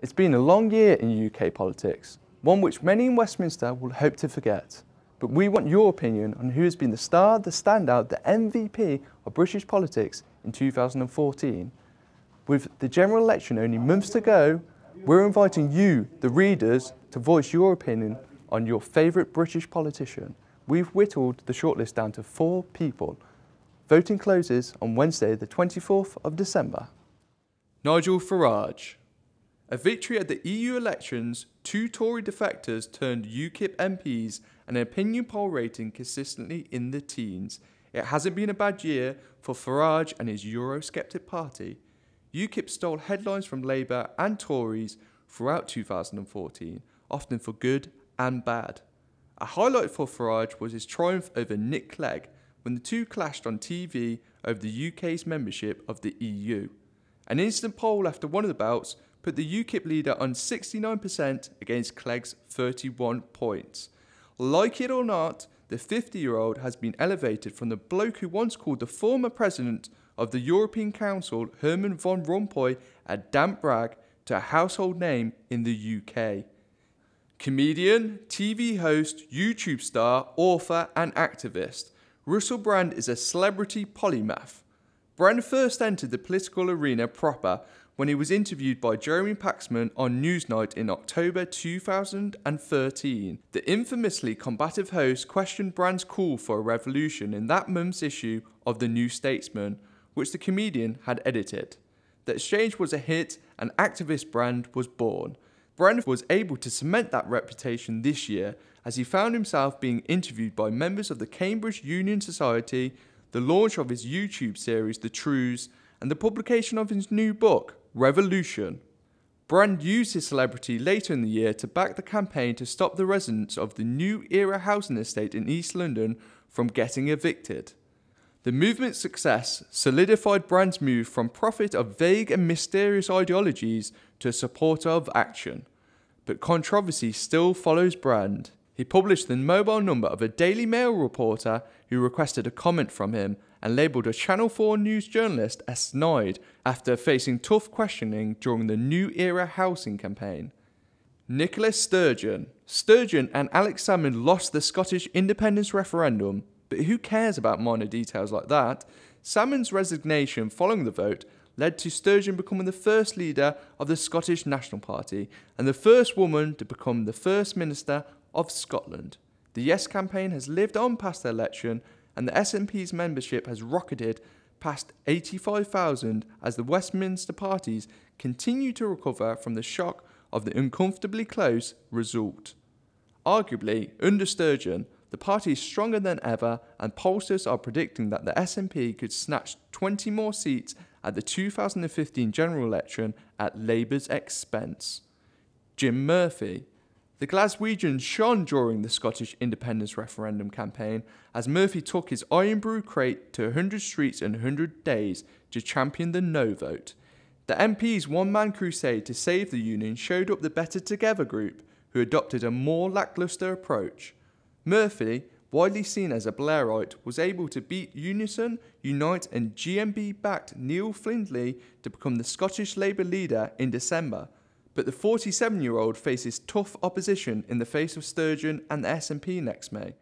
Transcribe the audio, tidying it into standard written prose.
It's been a long year in UK politics, one which many in Westminster will hope to forget. But we want your opinion on who has been the star, the standout, the MVP of British politics in 2014. With the general election only months to go, we're inviting you, the readers, to voice your opinion on your favourite British politician. We've whittled the shortlist down to 4 people. Voting closes on Wednesday, the 24th of December. Nigel Farage. A victory at the EU elections, 2 Tory defectors turned UKIP MPs and an opinion poll rating consistently in the teens. It hasn't been a bad year for Farage and his Eurosceptic party. UKIP stole headlines from Labour and Tories throughout 2014, often for good and bad. A highlight for Farage was his triumph over Nick Clegg when the two clashed on TV over the UK's membership of the EU. An instant poll after one of the bouts put the UKIP leader on 69% against Clegg's 31 points. Like it or not, the 50-year-old has been elevated from the bloke who once called the former president of the European Council, Herman Van Rompuy, a damp rag, to a household name in the UK. Comedian, TV host, YouTube star, author and activist, Russell Brand is a celebrity polymath. Brand first entered the political arena proper when he was interviewed by Jeremy Paxman on Newsnight in October 2013. The infamously combative host questioned Brand's call for a revolution in that month's issue of The New Statesman, which the comedian had edited. The exchange was a hit and activist Brand was born. Brand was able to cement that reputation this year as he found himself being interviewed by members of the Cambridge Union Society, the launch of his YouTube series The Truths, and the publication of his new book, Revolution. Brand used his celebrity later in the year to back the campaign to stop the residents of the New Era housing estate in East London from getting evicted. The movement's success solidified Brand's move from prophet of vague and mysterious ideologies to a supporter of action. But controversy still follows Brand. He published the mobile number of a Daily Mail reporter who requested a comment from him and labelled a Channel 4 news journalist a snide after facing tough questioning during the New Era housing campaign. Nicola Sturgeon. Sturgeon and Alex Salmond lost the Scottish independence referendum, but who cares about minor details like that? Salmond's resignation following the vote led to Sturgeon becoming the first leader of the Scottish National Party and the first woman to become the First Minister of Scotland. The Yes campaign has lived on past the election, and the SNP's membership has rocketed past 85,000 as the Westminster parties continue to recover from the shock of the uncomfortably close result. Arguably, under Sturgeon, the party is stronger than ever, and pollsters are predicting that the SNP could snatch 20 more seats at the 2015 general election at Labour's expense. Jim Murphy. The Glaswegian shone during the Scottish independence referendum campaign as Murphy took his Iron Brew crate to 100 streets in 100 days to champion the no vote. The MP's one-man crusade to save the union showed up the Better Together group, who adopted a more lacklustre approach. Murphy, widely seen as a Blairite, was able to beat Unison, Unite and GMB-backed Neil Flindley to become the Scottish Labour leader in December. But the 47-year-old faces tough opposition in the face of Sturgeon and the SNP next May.